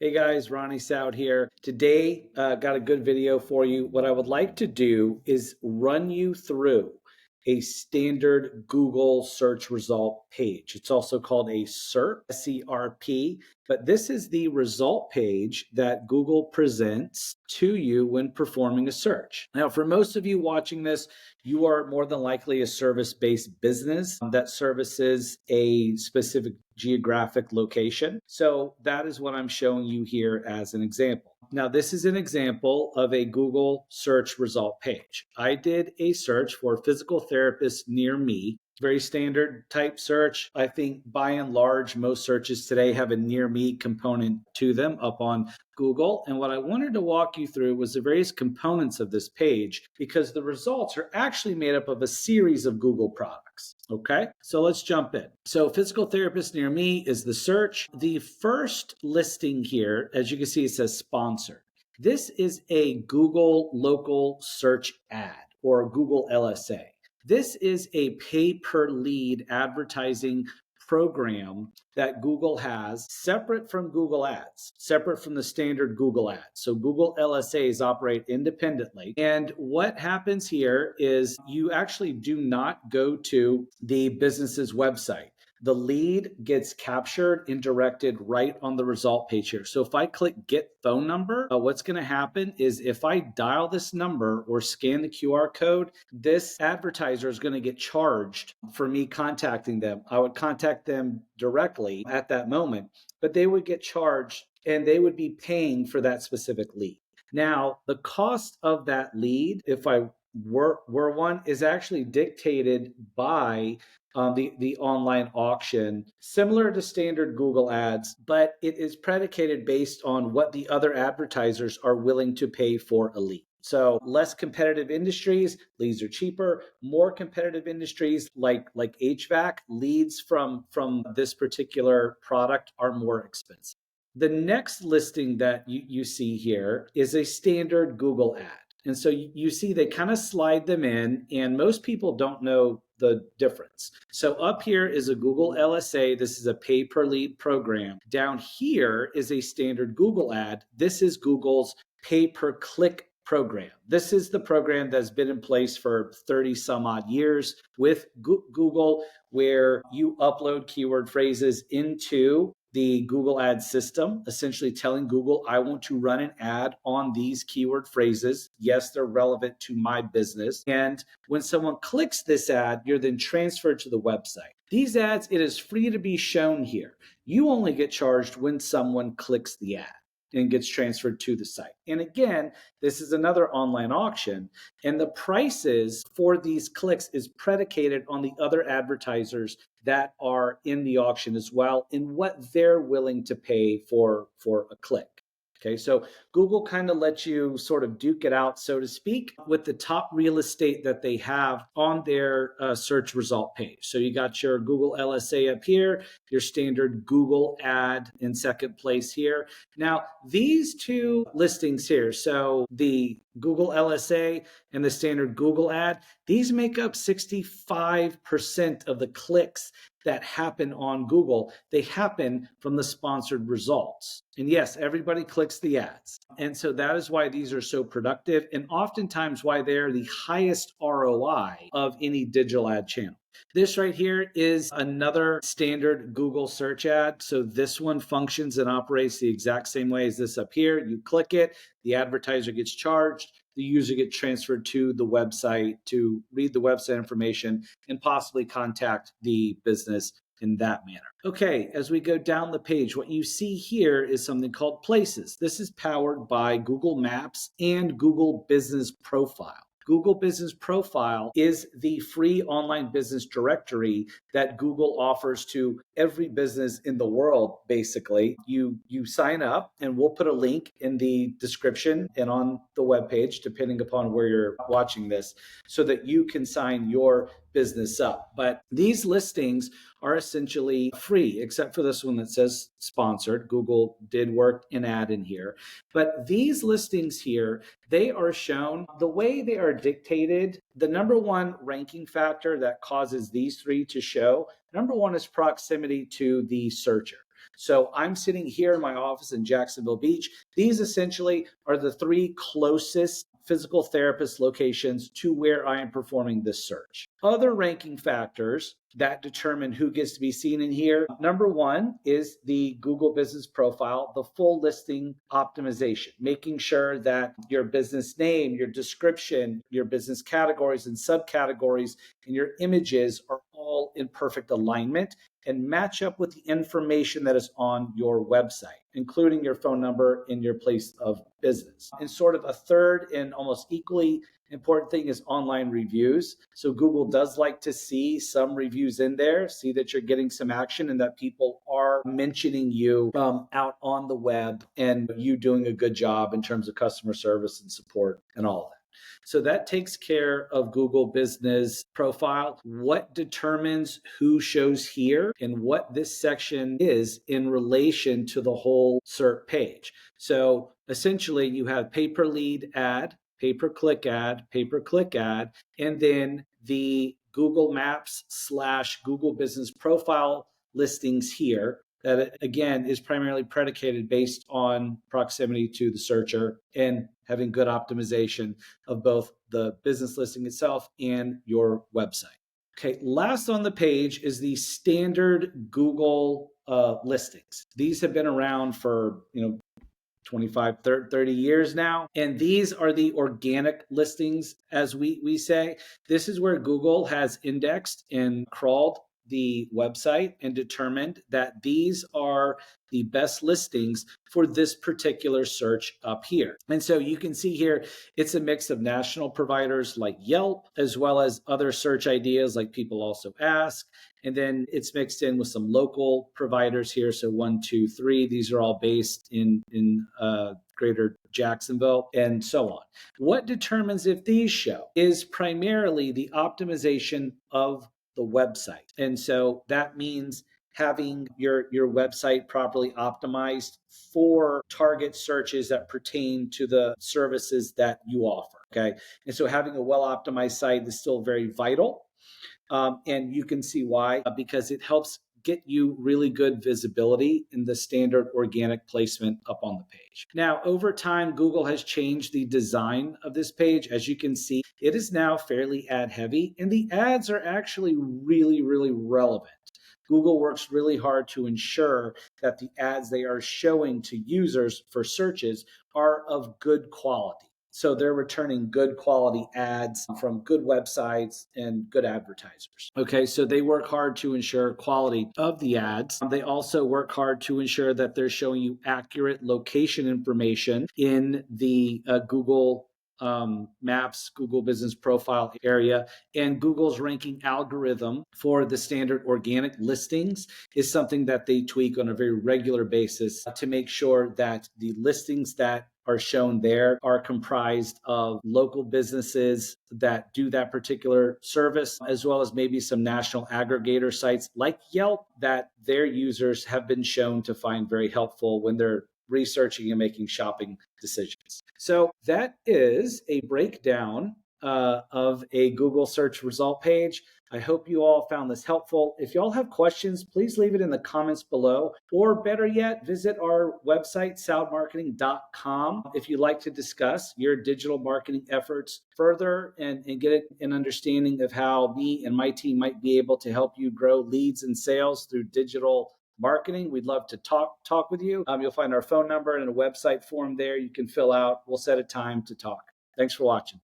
Hey guys, Ronnie Soud here. Today, got a good video for you. What I would like to do is run you through a standard Google search result page. It's also called a SERP, S-E-R-P, but this is the result page that Google presents to you when performing a search. Now, for most of you watching this, you are more than likely a service-based business that services a specific geographic location. So that is what I'm showing you here as an example. Now, this is an example of a Google search result page. I did a search for physical therapist near me. Very standard type search. I think by and large, most searches today have a near me component to them up on Google. And what I wanted to walk you through was the various components of this page because the results are actually made up of a series of Google products. Okay, so let's jump in. So physical therapist near me is the search. The first listing here, as you can see, it says sponsored. This is a Google local search ad or Google LSA. This is a pay per lead advertising program that Google has separate from Google Ads, separate from the standard Google Ads. So Google LSAs operate independently. And what happens here is you actually do not go to the business's website. The lead gets captured and directed right on the result page here. So if I click get phone number, what's going to happen is if I dial this number or scan the QR code, this advertiser is going to get charged for me contacting them. I would contact them directly at that moment, but they would get charged and they would be paying for that specific lead. Now, the cost of that lead, if I were one, is actually dictated by the online auction, similar to standard Google Ads, but it is predicated based on what the other advertisers are willing to pay for a lead. So less competitive industries, leads are cheaper. More competitive industries like HVAC, leads from this particular product are more expensive. The next listing that you see here is a standard Google ad. And so you see they kind of slide them in, and most people don't know the difference. So up here is a Google LSA. This is a pay per lead program. Down here is a standard Google ad. This is Google's pay per click program. This is the program that's been in place for 30 some odd years with Google, where you upload keyword phrases into the Google Ads system, essentially telling Google, I want to run an ad on these keyword phrases. Yes, they're relevant to my business. And when someone clicks this ad, you're then transferred to the website. These ads, it is free to be shown here. You only get charged when someone clicks the ad and gets transferred to the site. And again, this is another online auction, and the prices for these clicks is predicated on the other advertisers that are in the auction as well and what they're willing to pay for a click. Okay, so Google kind of lets you sort of duke it out, so to speak, with the top real estate that they have on their search result page. So you got your Google LSA up here, your standard Google ad in second place here. Now, these two listings here, so the Google LSA and the standard Google ad, these make up 65% of the clicks that happen on Google. They happen from the sponsored results. And yes, everybody clicks the ads. And so that is why these are so productive and oftentimes why they're the highest ROI of any digital ad channel. This right here is another standard Google search ad. So this one functions and operates the exact same way as this up here. You click it, the advertiser gets charged, the user gets transferred to the website to read the website information and possibly contact the business in that manner. Okay, as we go down the page, what you see here is something called Places. This is powered by Google Maps and Google Business Profile. Google Business Profile is the free online business directory that Google offers to every business in the world, basically. You sign up, and we'll put a link in the description and on the webpage, depending upon where you're watching this, so that you can sign your business up. But these listings are essentially free, except for this one that says sponsored. Google did work an ad in here. But these listings here, they are shown the way they are dictated. The number one ranking factor that causes these three to show, number one is proximity to the searcher. So I'm sitting here in my office in Jacksonville Beach. These essentially are the 3 closest physical therapist locations to where I am performing this search. Other ranking factors that determine who gets to be seen in here. Number 1 is the Google business profile, the full listing optimization, making sure that your business name, your description, your business categories and subcategories, and your images are all in perfect alignment and match up with the information that is on your website, including your phone number and your place of business. And sort of a third and almost equally important thing is online reviews. So Google does like to see some reviews in there, see that you're getting some action and that people are mentioning you out on the web and you doing a good job in terms of customer service and support and all of that. So that takes care of Google Business Profile. What determines who shows here and what this section is in relation to the whole SERP page. So essentially you have pay-per-lead ad, pay-per-click ad, pay-per-click ad, and then the Google Maps / Google Business Profile listings here that again is primarily predicated based on proximity to the searcher and having good optimization of both the business listing itself and your website. Okay, last on the page is the standard Google listings. These have been around for 25, 30 years now. And these are the organic listings, as we say. This is where Google has indexed and crawled the website and determined that these are the best listings for this particular search up here. And so you can see here, it's a mix of national providers like Yelp, as well as other search ideas like People Also Ask. And then it's mixed in with some local providers here. So 1, 2, 3, these are all based in greater Jacksonville and so on. What determines if these show is primarily the optimization of the website. And so that means having your website properly optimized for target searches that pertain to the services that you offer. Okay. And so having a well-optimized site is still very vital. And you can see why, because it helps get you really good visibility in the standard organic placement up on the page. Now, over time, Google has changed the design of this page. As you can see, it is now fairly ad heavy, and the ads are actually really, really relevant. Google works really hard to ensure that the ads they are showing to users for searches are of good quality. So they're returning good quality ads from good websites and good advertisers. Okay, so they work hard to ensure quality of the ads. They also work hard to ensure that they're showing you accurate location information in the Google Maps, Google Business Profile area. And Google's ranking algorithm for the standard organic listings is something that they tweak on a very regular basis to make sure that the listings that are shown there are comprised of local businesses that do that particular service, as well as maybe some national aggregator sites like Yelp that their users have been shown to find very helpful when they're researching and making shopping decisions. So that is a breakdown of a Google search result page. I hope you all found this helpful. If you all have questions, please leave it in the comments below, or better yet, visit our website, soudmarketing.com, if you'd like to discuss your digital marketing efforts further and get an understanding of how me and my team might be able to help you grow leads and sales through digital marketing. We'd love to talk with you. You'll find our phone number and a website form there you can fill out. We'll set a time to talk. Thanks for watching.